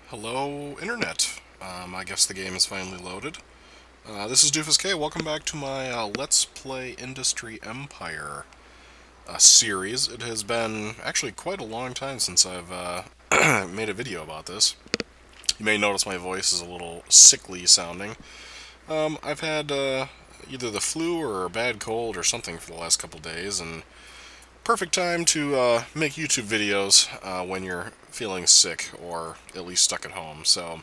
Hello, Internet. I guess the game is finally loaded. This is Doofus K. Welcome back to my Let's Play Industry Empire series. It has been actually quite a long time since I've made a video about this. You may notice my voice is a little sickly sounding. I've had either the flu or a bad cold or something for the last couple days, and perfect time to make YouTube videos when you're feeling sick or at least stuck at home. So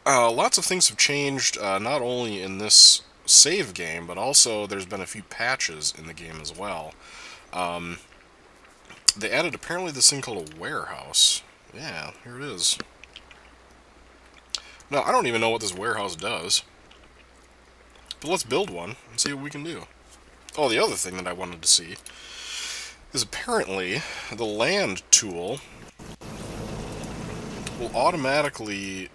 lots of things have changed, not only in this save game, but also there's been a few patches in the game as well. Um, they added apparently this thing called a warehouse. Yeah, here it is. Now, I don't even know what this warehouse does, but let's build one and see what we can do. Oh, the other thing that I wanted to see is apparently the land tool will automatically,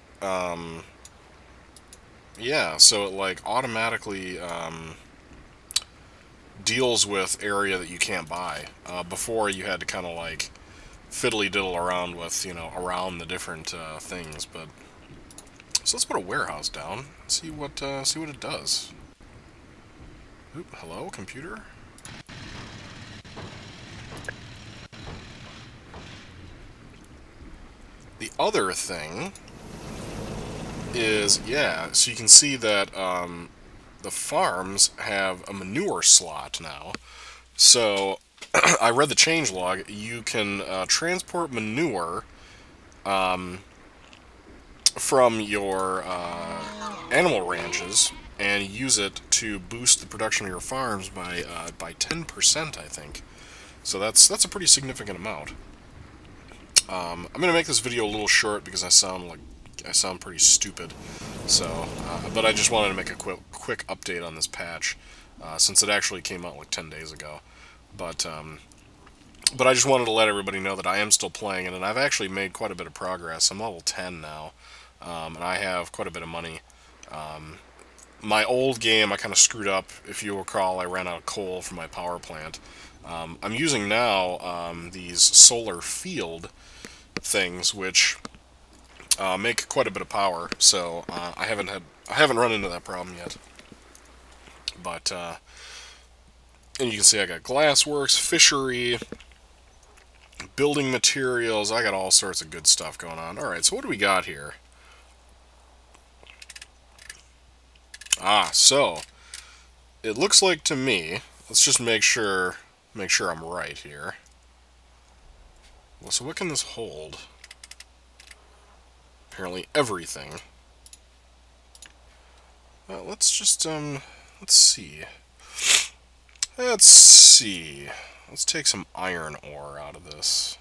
yeah, so it like automatically deals with area that you can't buy. Before you had to kind of like fiddly diddle around with, around the different things. But so let's put a warehouse down. See what it does. Oop, hello, computer. The other thing is, yeah, so you can see that the farms have a manure slot now. So I read the changelog. You can transport manure from your animal ranches and use it to boost the production of your farms by 10%, I think. So that's a pretty significant amount. I'm gonna make this video a little short because I sound pretty stupid. So, but I just wanted to make a quick update on this patch since it actually came out like 10 days ago. But I just wanted to let everybody know that I am still playing it, and I've actually made quite a bit of progress. I'm level 10 now, and I have quite a bit of money. My old game, I kind of screwed up. If you recall, I ran out of coal from my power plant. I'm using now these solar field things, which make quite a bit of power. So I haven't run into that problem yet. But and you can see I got glassworks, fishery, building materials. I got all sorts of good stuff going on. All right, so what do we got here? So it looks like to me. Let's just make sure I'm right here. Well, so what can this hold? Apparently everything. Let's just let's see. Let's see. Let's take some iron ore out of this.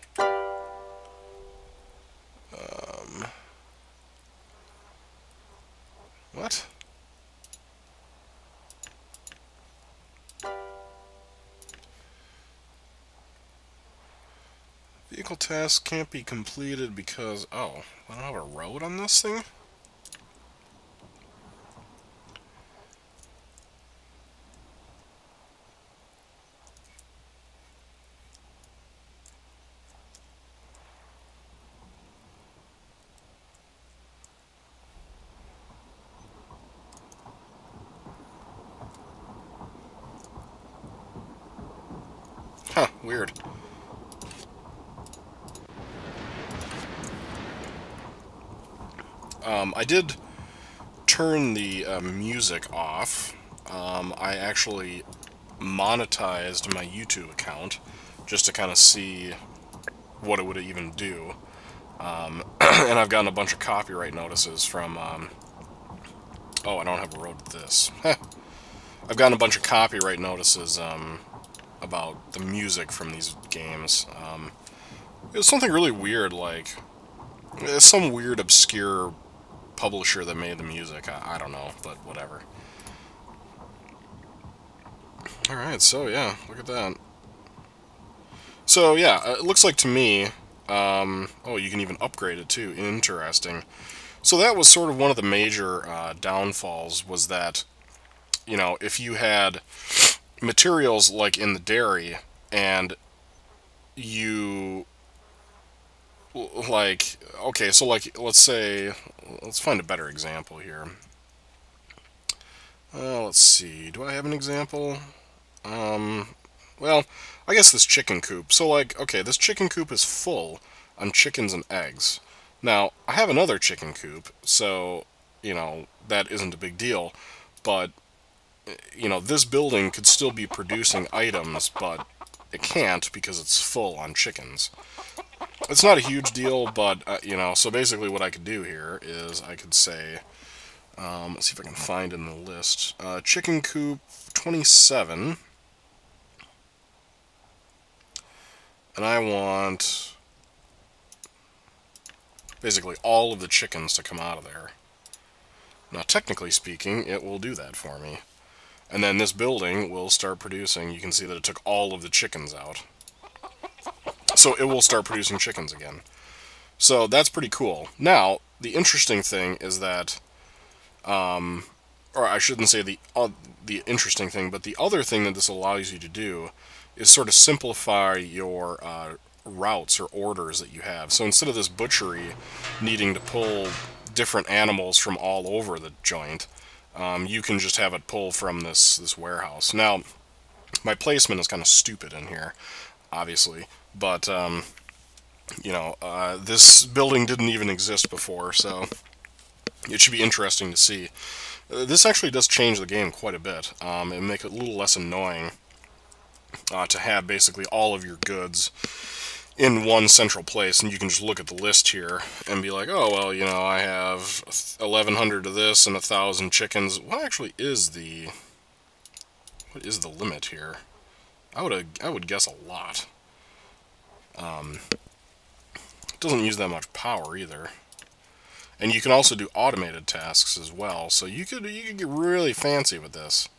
What? Vehicle task can't be completed because... Oh, I don't have a road on this thing? Huh, weird. I did turn the music off. I actually monetized my YouTube account just to kind of see what it would even do. And I've gotten a bunch of copyright notices from... oh, I don't have a road with this. I've gotten a bunch of copyright notices about the music from these games. It was something really weird, like... some weird, obscure publisher that made the music. I don't know, but whatever. Alright, so yeah, look at that. So yeah, it looks like to me... oh, you can even upgrade it too. Interesting. So that was sort of one of the major downfalls, was that, if you had materials like in the dairy, and you like, okay, so like, let's say, let's find a better example here. Let's see, do I have an example? Well, I guess this chicken coop. So like, okay, this chicken coop is full on chickens and eggs. Now, I have another chicken coop, so, that isn't a big deal, but, this building could still be producing items, but it can't because it's full on chickens. It's not a huge deal, but, so basically what I could do here is I could say, let's see if I can find in the list, chicken coop 27, and I want basically all of the chickens to come out of there. Now, technically speaking, it will do that for me. And then this building will start producing. You can see that it took all of the chickens out. So it will start producing chickens again. So that's pretty cool. Now, the interesting thing is that, or I shouldn't say the interesting thing, but the other thing that this allows you to do is sort of simplify your routes or orders that you have. So instead of this butchery needing to pull different animals from all over the joint, you can just have it pull from this warehouse. Now, my placement is kind of stupid in here, obviously, but this building didn't even exist before, so it should be interesting to see. This actually does change the game quite a bit. It makes it a little less annoying to have basically all of your goods in one central place, and you can just look at the list here and be like, oh, well, I have 1,100 of this and 1,000 chickens. What actually is the limit here? I would guess a lot. It doesn't use that much power either. And you can also do automated tasks as well, so you could get really fancy with this.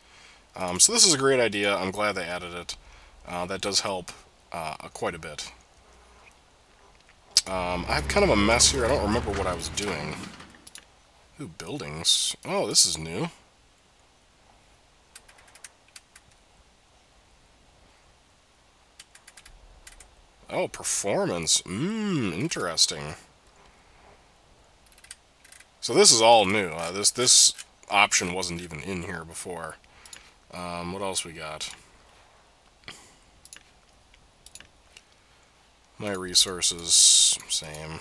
So this is a great idea. I'm glad they added it. That does help quite a bit. I have kind of a mess here. I don't remember what I was doing. Ooh, buildings. Oh, this is new. Oh, performance. Interesting. So this is all new. This option wasn't even in here before. What else we got? My resources, same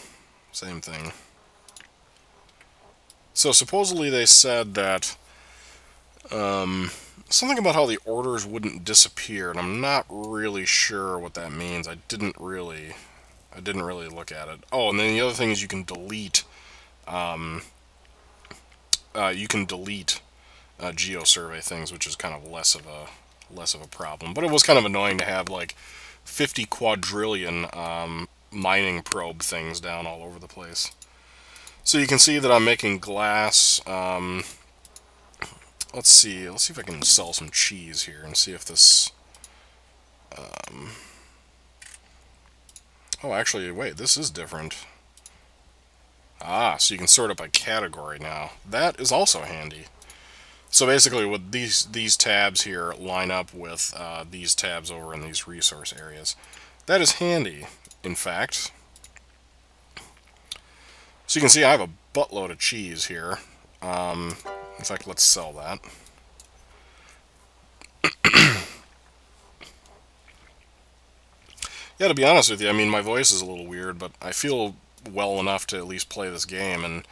thing. So supposedly they said that something about how the orders wouldn't disappear, and I'm not really sure what that means. I didn't really look at it. Oh, and then the other thing is you can delete GeoSurvey things, which is kind of less of a problem. But it was kind of annoying to have like 50 quadrillion mining probe things down all over the place. So you can see that I'm making glass. Let's see if I can sell some cheese here and see if this. Oh, actually, wait, this is different. Ah, so you can sort it by category now. That is also handy. So basically, what these tabs here line up with these tabs over in these resource areas. That is handy, in fact. So you can see I have a buttload of cheese here. In fact, let's sell that. Yeah, to be honest with you, I mean, my voice is a little weird, but I feel well enough to at least play this game, and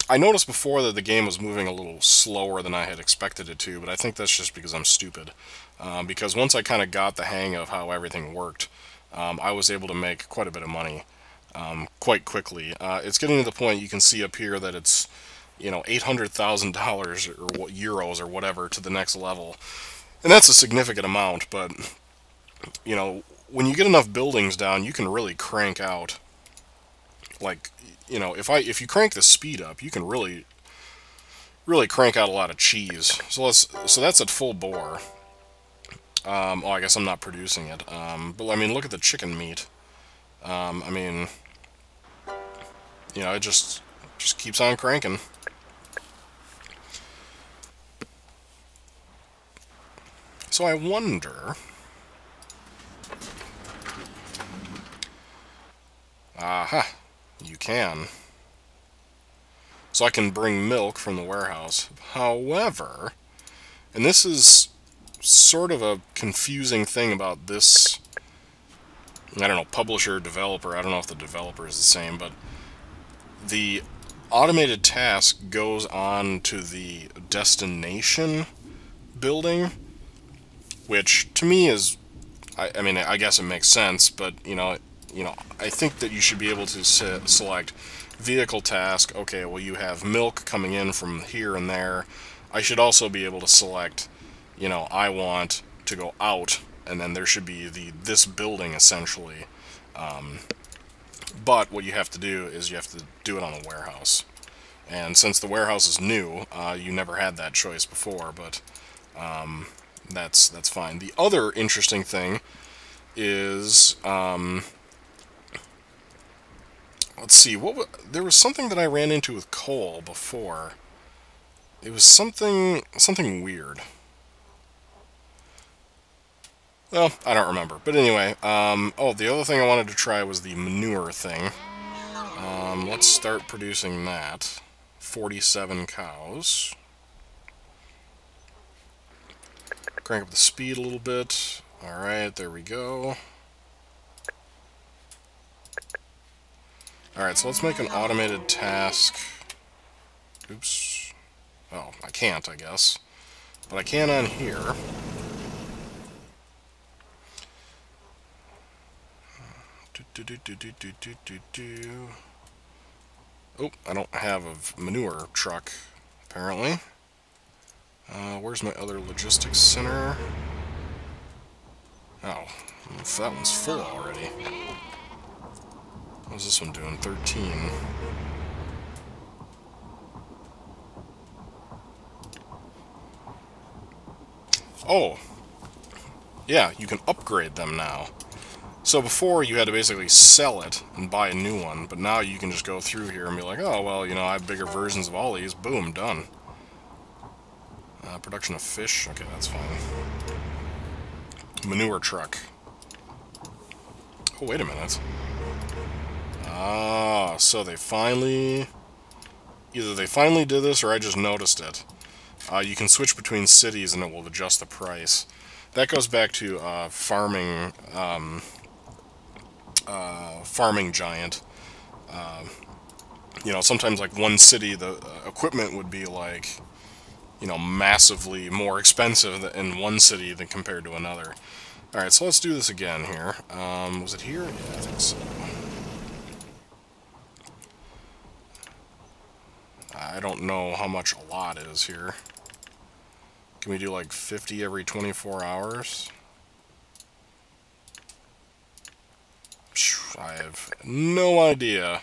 I noticed before that the game was moving a little slower than I had expected it to, but I think that's just because I'm stupid. Because once I kind of got the hang of how everything worked, I was able to make quite a bit of money quite quickly. It's getting to the point you can see up here that it's, $800,000 or euros or whatever to the next level. And that's a significant amount, but, when you get enough buildings down, you can really crank out, like, if you crank the speed up, you can really crank out a lot of cheese. So that's at full bore. Oh, I guess I'm not producing it. But I mean, look at the chicken meat. I mean, it just keeps on cranking. So I wonder Aha, you can. So I can bring milk from the warehouse. However, and this is sort of a confusing thing about this, I don't know, publisher, developer, I don't know if the developer is the same, but the automated task goes on to the destination building, which to me is, I mean, I guess it makes sense, but I think that you should be able to select vehicle task. Okay, well, you have milk coming in from here and there. I should also be able to select, I want to go out, and then there should be this building essentially. But what you have to do is you have to do it on a warehouse. And since the warehouse is new, you never had that choice before, but that's fine. The other interesting thing is, let's see, there was something that I ran into with coal before. It was something weird. Well, I don't remember. But anyway, oh, the other thing I wanted to try was the manure thing. Let's start producing that. 47 cows. Crank up the speed a little bit. Alright, there we go. Alright, so let's make an automated task. Oops. Oh, I can't, I guess. But I can on here. Oh, I don't have a manure truck, apparently. Where's my other logistics center? Oh, that one's full already. What's this one doing? 13. Oh! Yeah, you can upgrade them now. So before, you had to basically sell it and buy a new one, but now you can just go through here and be like, oh, well, I have bigger versions of all these. Boom, done. Production of fish. Okay, that's fine. Manure truck. Oh, wait a minute. Ah, so they finally... Either they finally did this, or I just noticed it. You can switch between cities and it will adjust the price. That goes back to farming... farming giant. Sometimes like one city, the equipment would be like, massively more expensive in one city than compared to another. Alright, so let's do this again here. Was it here? Yeah, I think so. I don't know how much a lot is here. Can we do like 50 every 24 hours? I have no idea.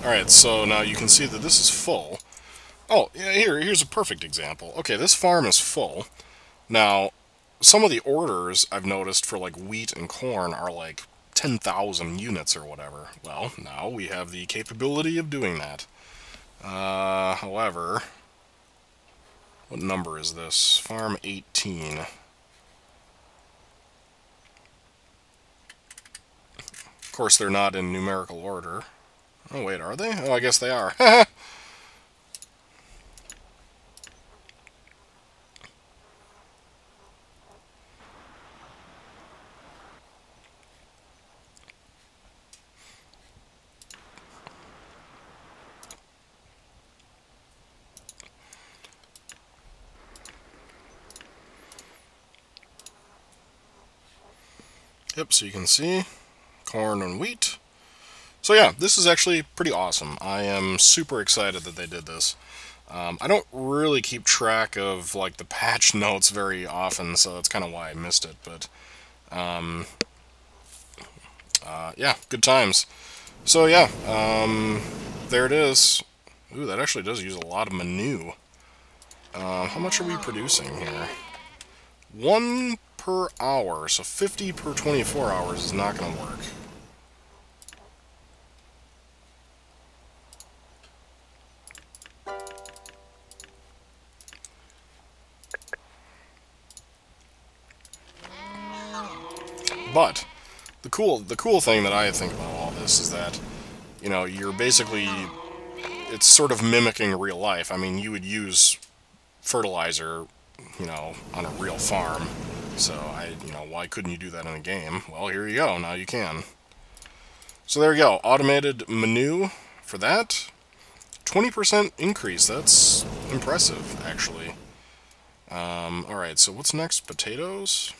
Alright, so now you can see that this is full. Oh, yeah, here's a perfect example. Okay, this farm is full. Now, some of the orders I've noticed for like wheat and corn are like 10,000 units or whatever. Well, now we have the capability of doing that. However, what number is this? Farm 18. Of course, they're not in numerical order. Oh, wait, are they? Oh, I guess they are. Yep, so you can see corn and wheat. So yeah, this is actually pretty awesome. I am super excited that they did this. I don't really keep track of like the patch notes very often, so that's kind of why I missed it. But yeah, good times. So yeah, there it is. Ooh, that actually does use a lot of manure. How much are we producing here? 1 per hour, so 50 per 24 hours is not going to work. But the cool thing that I think about all this is that, you know, you're basically, it's sort of mimicking real life. I mean, you would use fertilizer, you know, on a real farm. So you know, why couldn't you do that in a game? Well, here you go. Now you can. So there you go. Automated menu for that. 20% increase. That's impressive, actually. Alright, so what's next? Potatoes?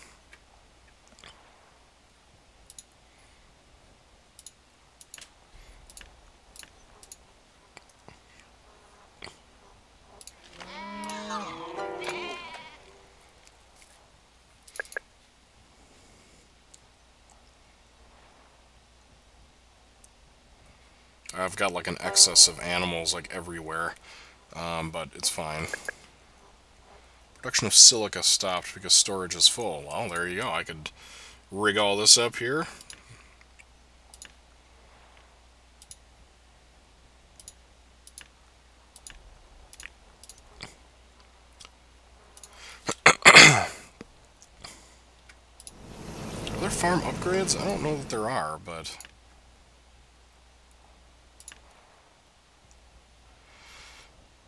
I've got like an excess of animals like everywhere, but it's fine. Production of silica stopped because storage is full. Well, there you go. I could rig all this up here. Are there farm upgrades? I don't know that there are, but...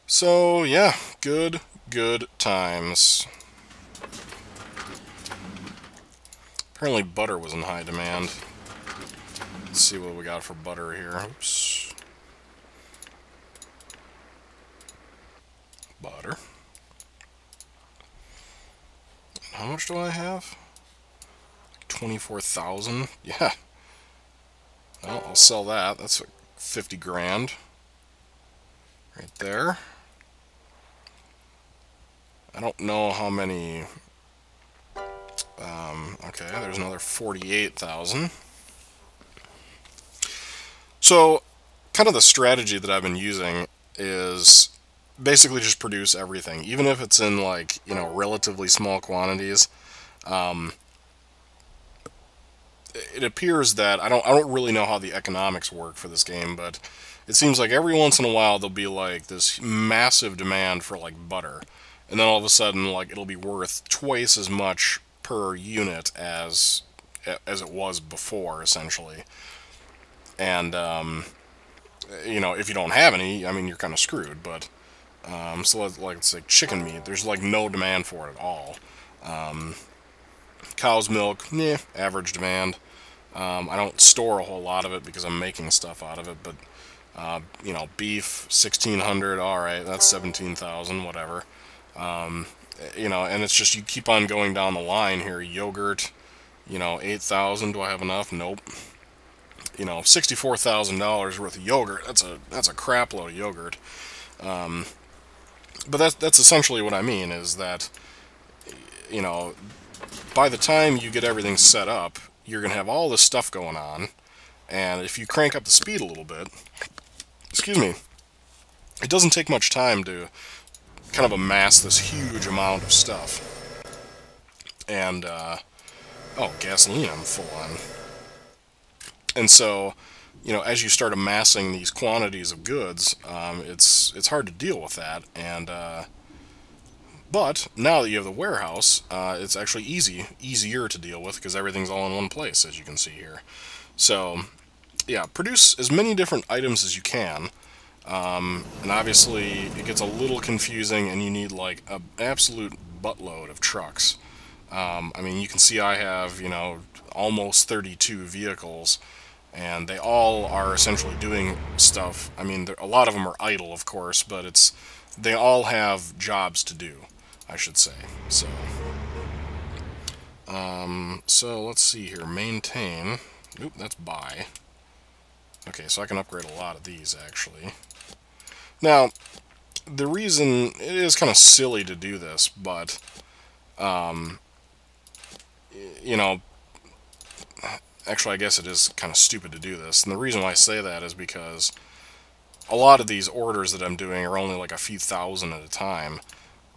So, yeah, good times. Apparently butter was in high demand. Let's see what we got for butter here. Oops. Butter. How much do I have? 24,000? Yeah. Well, I'll sell that. That's like 50 grand. Right there. I don't know how many... okay, there's another 48,000. So, kind of the strategy that I've been using is basically just produce everything, even if it's in, like, you know, relatively small quantities. It appears that I don't really know how the economics work for this game, but it seems like every once in a while there'll be like this massive demand for like butter, and then all of a sudden like it'll be worth twice as much per unit as it was before, essentially. And you know, if you don't have any, I mean, you're kind of screwed. But so like it's like chicken meat, there's like no demand for it at all. Cow's milk, yeah, average demand. I don't store a whole lot of it because I'm making stuff out of it, but you know, beef, 1,600, alright, that's 17,000, whatever. You know, and it's just, you keep on going down the line here. Yogurt, you know, 8,000, do I have enough? Nope. You know, $64,000 worth of yogurt, that's a crap load of yogurt. But that's essentially what I mean, is that, you know, by the time you get everything set up, you're going to have all this stuff going on, and if you crank up the speed a little bit, excuse me, it doesn't take much time to kind of amass this huge amount of stuff. And, oh, gasoline I'm full on. And so, you know, as you start amassing these quantities of goods, it's hard to deal with that, and, but now that you have the warehouse, it's actually easier to deal with because everything's all in one place, as you can see here. So, yeah, produce as many different items as you can. And obviously, it gets a little confusing, and you need like an absolute buttload of trucks. I mean, you can see I have, you know, almost 32 vehicles, and they all are essentially doing stuff. I mean, a lot of them are idle, of course, but they all have jobs to do, I should say. So, so let's see here. Maintain. Oop, that's buy. Okay, so I can upgrade a lot of these, actually. Now, the reason, it is kind of silly to do this, but, you know, actually I guess it is kind of stupid to do this, and the reason why I say that is because a lot of these orders that I'm doing are only like a few thousand at a time.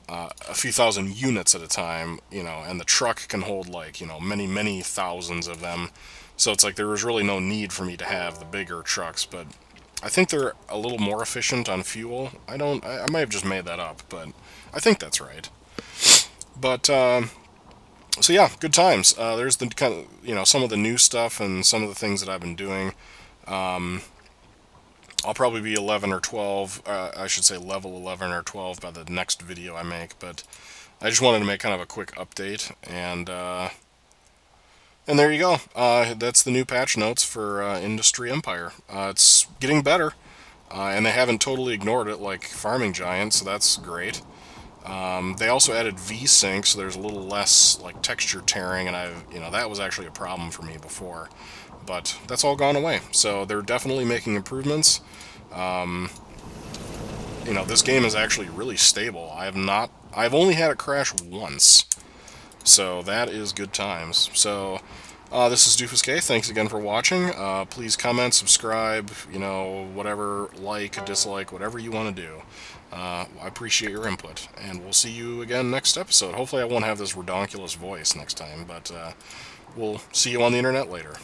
A few thousand units at a time, you know, and the truck can hold like, you know, many thousands of them. So it's like there was really no need for me to have the bigger trucks, but I think they're a little more efficient on fuel. I might have just made that up, but I think that's right. But, So yeah, good times. There's the kind of, some of the new stuff and some of the things that I've been doing. I'll probably be 11 or 12. I should say level 11 or 12 by the next video I make. But I just wanted to make kind of a quick update, and there you go. That's the new patch notes for Industry Empire. It's getting better, and they haven't totally ignored it like Farming Giant, so that's great. They also added VSync, so there's a little less like texture tearing, and that was actually a problem for me before, but that's all gone away. So they're definitely making improvements. This game is actually really stable. I've only had it crash once, so that is good times. So this is Doofus K. Thanks again for watching. Please comment, subscribe, whatever, like, dislike, whatever you want to do. I appreciate your input, and we'll see you again next episode. Hopefully I won't have this redonkulous voice next time, but we'll see you on the internet later.